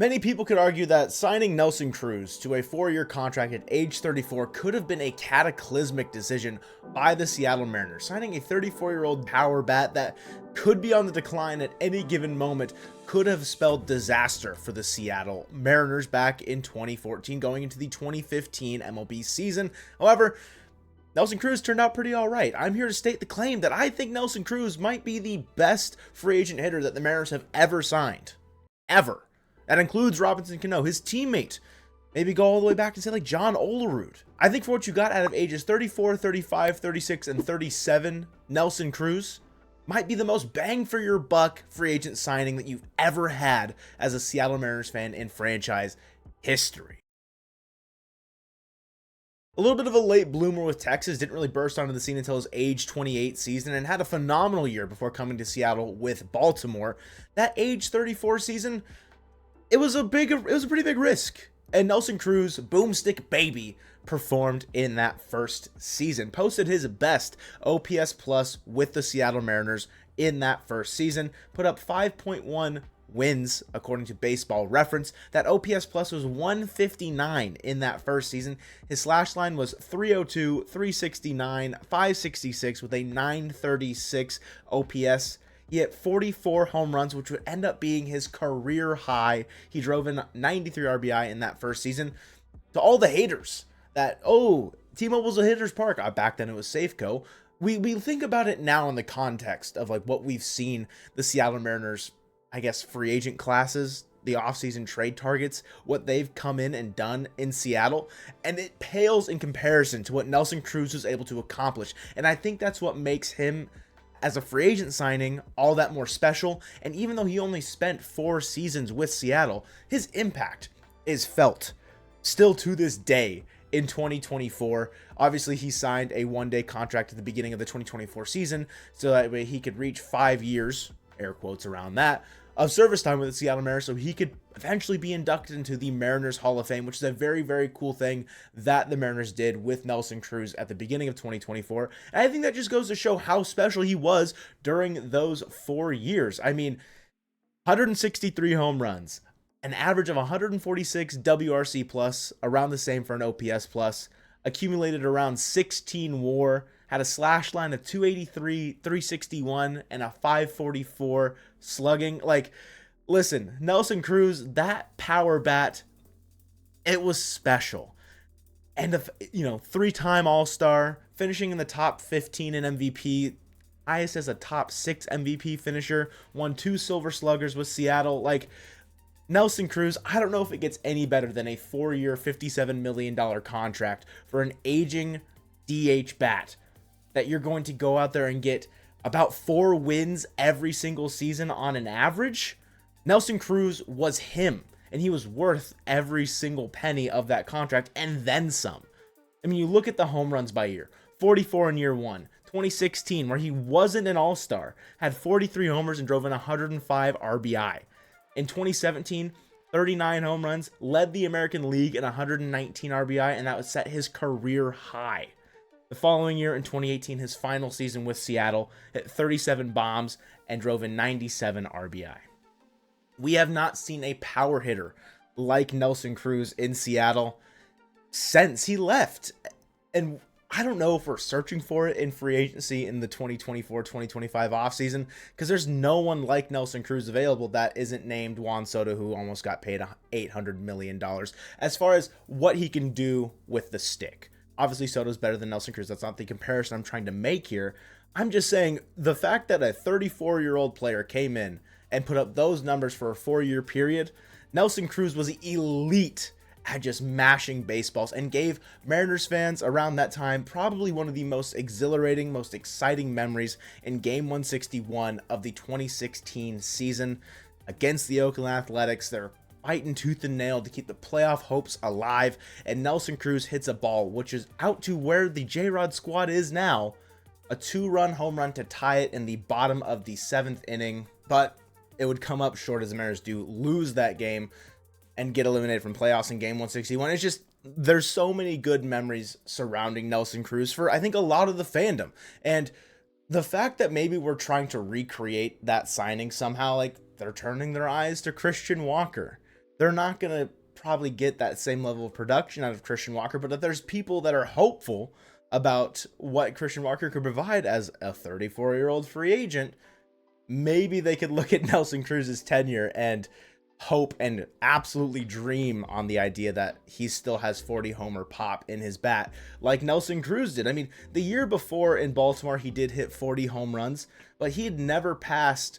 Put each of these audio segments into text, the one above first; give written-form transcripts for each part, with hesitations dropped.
Many people could argue that signing Nelson Cruz to a 4-year contract at age 34 could have been a cataclysmic decision by the Seattle Mariners. Signing a 34-year-old power bat that could be on the decline at any given moment could have spelled disaster for the Seattle Mariners back in 2014 going into the 2015 MLB season. However, Nelson Cruz turned out pretty alright. I'm here to state the claim that I think Nelson Cruz might be the best free agent hitter that the Mariners have ever signed. Ever. That includes Robinson Cano, his teammate. Maybe go all the way back and say like John Olerud. I think for what you got out of ages 34, 35, 36, and 37, Nelson Cruz might be the most bang for your buck free agent signing that you've ever had as a Seattle Mariners fan in franchise history. A little bit of a late bloomer with Texas, didn't really burst onto the scene until his age 28 season and had a phenomenal year before coming to Seattle with Baltimore. That age 34 season, it was a pretty big risk. And Nelson Cruz, Boomstick baby, performed in that first season. Posted his best OPS plus with the Seattle Mariners in that first season. Put up 5.1 wins according to Baseball Reference. That OPS plus was 159 in that first season. His slash line was 302, 369, 566 with a 936 OPS. He hit 44 home runs, which would end up being his career high. He drove in 93 RBI in that first season. To all the haters that, oh, T-Mobile's a hitter's park. Back then it was Safeco. We think about it now in the context of like what we've seen the Seattle Mariners, I guess, free agent classes, the offseason trade targets, what they've come in and done in Seattle, and it pales in comparison to what Nelson Cruz was able to accomplish. And I think that's what makes him, as a free agent signing, all that more special. And even though he only spent 4 seasons with Seattle, his impact is felt still to this day in 2024. Obviously, he signed a 1-day contract at the beginning of the 2024 season, so that way he could reach 5 years, air quotes around that, of service time with the Seattle Mariners, so he could eventually be inducted into the Mariners Hall of Fame, which is a very, very cool thing that the Mariners did with Nelson Cruz at the beginning of 2024. And I think that just goes to show how special he was during those 4 years. I mean, 163 home runs, an average of 146 WRC plus, around the same for an OPS plus, accumulated around 16 WAR, had a slash line of 283, 361, and a 544 slugging. Like, listen, Nelson Cruz, that power bat, it was special. And, 3-time All-Star, finishing in the top 15 in MVP, highest as a top 6 MVP finisher, won 2 Silver Sluggers with Seattle. Like, Nelson Cruz, I don't know if it gets any better than a 4-year, $57 million contract for an aging DH bat that you're going to go out there and get about 4 wins every single season on an average. Nelson Cruz was him, and he was worth every single penny of that contract and then some. I mean, you look at the home runs by year. 44 in year 1. 2016, where he wasn't an all-star, had 43 homers and drove in 105 RBI. In 2017, 39 home runs, led the American League in 119 RBI, and that would set his career high. The following year, in 2018, his final season with Seattle, hit 37 bombs and drove in 97 RBI. We have not seen a power hitter like Nelson Cruz in Seattle since he left. And I don't know if we're searching for it in free agency in the 2024-2025 offseason, because there's no one like Nelson Cruz available that isn't named Juan Soto, who almost got paid $800 million, as far as what he can do with the stick. Obviously, Soto's better than Nelson Cruz. That's not the comparison I'm trying to make here. I'm just saying the fact that a 34-year-old player came in and put up those numbers for a 4-year period, Nelson Cruz was elite at just mashing baseballs and gave Mariners fans around that time probably one of the most exhilarating, most exciting memories in Game 161 of the 2016 season against the Oakland Athletics. They're fighting tooth and nail to keep the playoff hopes alive, and Nelson Cruz hits a ball which is out to where the J-Rod squad is now, a 2-run home run to tie it in the bottom of the 7th inning, but it would come up short as the Mariners do lose that game and get eliminated from playoffs in Game 161. It's just, there's so many good memories surrounding Nelson Cruz for, I think, a lot of the fandom. And the fact that maybe we're trying to recreate that signing somehow, like they're turning their eyes to Christian Walker, they're not going to probably get that same level of production out of Christian Walker, but if there's people that are hopeful about what Christian Walker could provide as a 34-year-old free agent, maybe they could look at Nelson Cruz's tenure and hope and absolutely dream on the idea that he still has 40 homer pop in his bat like Nelson Cruz did. I mean, the year before in Baltimore, he did hit 40 home runs, but he had never passed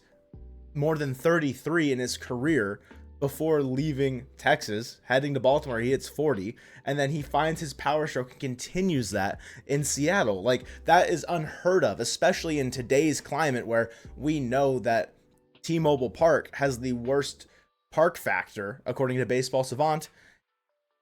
more than 33 in his career before leaving Texas, heading to Baltimore. He hits 40, and then he finds his power stroke and continues that in Seattle. Like, that is unheard of, especially in today's climate where we know that T-Mobile Park has the worst park factor, according to Baseball Savant,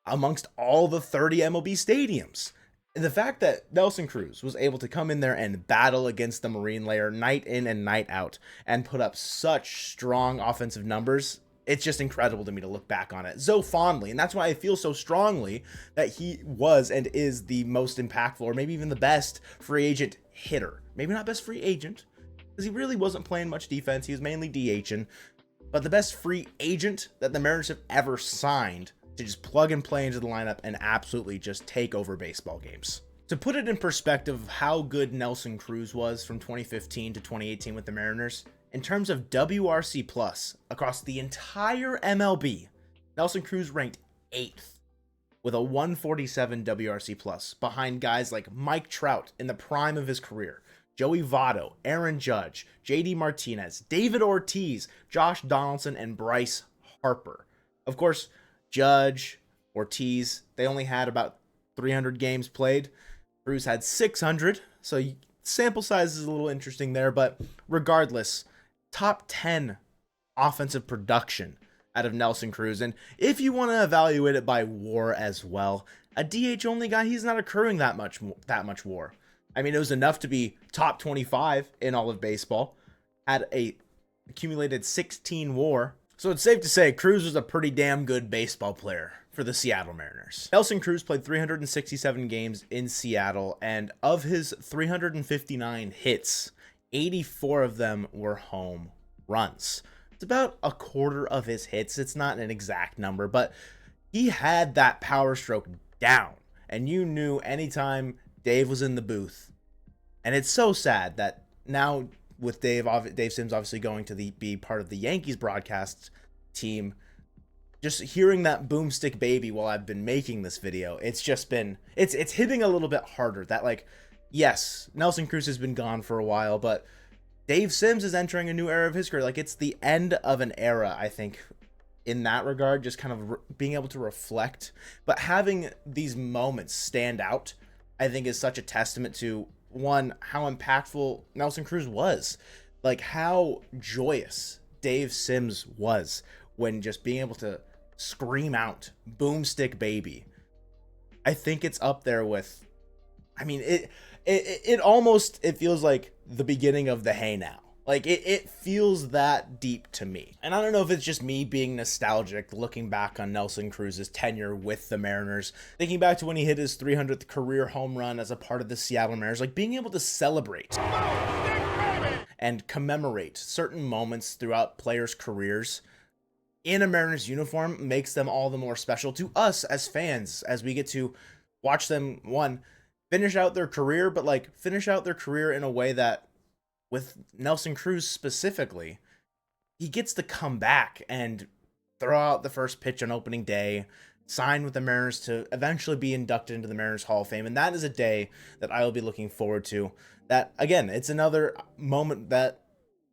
amongst all the 30 MLB stadiums. And the fact that Nelson Cruz was able to come in there and battle against the Marine layer night in and night out and put up such strong offensive numbers, it's just incredible to me to look back on it so fondly. And that's why I feel so strongly that he was and is the most impactful, or maybe even the best free agent hitter. Maybe not best free agent, because he really wasn't playing much defense. He was mainly DHing. But the best free agent that the Mariners have ever signed to just plug and play into the lineup and absolutely just take over baseball games. To put it in perspective of how good Nelson Cruz was from 2015 to 2018 with the Mariners, in terms of WRC plus across the entire MLB, Nelson Cruz ranked 8th with a 147 WRC plus behind guys like Mike Trout in the prime of his career, Joey Votto, Aaron Judge, JD Martinez, David Ortiz, Josh Donaldson, and Bryce Harper. Of course, Judge, Ortiz, they only had about 300 games played. Cruz had 600, so sample size is a little interesting there, but regardless, top 10 offensive production out of Nelson Cruz. And if you want to evaluate it by WAR as well, a DH only guy, he's not accruing that much WAR. I mean, it was enough to be top 25 in all of baseball, had a accumulated 16 WAR. So it's safe to say Cruz was a pretty damn good baseball player for the Seattle Mariners. Nelson Cruz played 367 games in Seattle, and of his 359 hits, 84 of them were home runs. It's about a quarter of his hits. It's not an exact number, but he had that power stroke down, and you knew anytime Dave was in the booth. And it's so sad that now with Dave Sims obviously going to be part of the Yankees broadcast team, just hearing that Boomstick baby while I've been making this video, it's just been, it's hitting a little bit harder that, like, yes, Nelson Cruz has been gone for a while, but Dave Sims is entering a new era of his career. Like, it's the end of an era, I think, in that regard, just kind of being able to reflect. But having these moments stand out, I think, is such a testament to, one, how impactful Nelson Cruz was. Like, how joyous Dave Sims was when just being able to scream out Boomstick baby. I think it's up there with, I mean, it almost, it feels like the beginning of the Hey Now. Like, it feels that deep to me. And I don't know if it's just me being nostalgic, looking back on Nelson Cruz's tenure with the Mariners, thinking back to when he hit his 300th career home run as a part of the Seattle Mariners, like being able to celebrate and commemorate certain moments throughout players' careers in a Mariners uniform makes them all the more special to us as fans, as we get to watch them, one, finish out their career, but like finish out their career in a way that, with Nelson Cruz specifically, he gets to come back and throw out the first pitch on opening day, sign with the Mariners to eventually be inducted into the Mariners Hall of Fame. And that is a day that I will be looking forward to. That, again, it's another moment that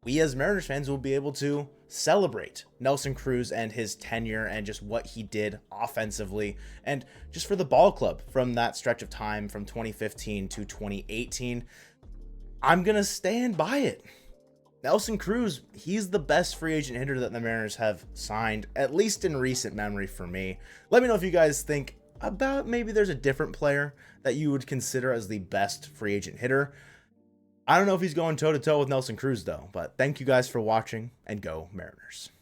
we as Mariners fans will be able to celebrate Nelson Cruz and his tenure and just what he did offensively and just for the ball club from that stretch of time from 2015 to 2018. I'm going to stand by it. Nelson Cruz, he's the best free agent hitter that the Mariners have signed, at least in recent memory for me. Let me know if you guys think about maybe there's a different player that you would consider as the best free agent hitter. I don't know if he's going toe-to-toe with Nelson Cruz, though, but thank you guys for watching, and go Mariners.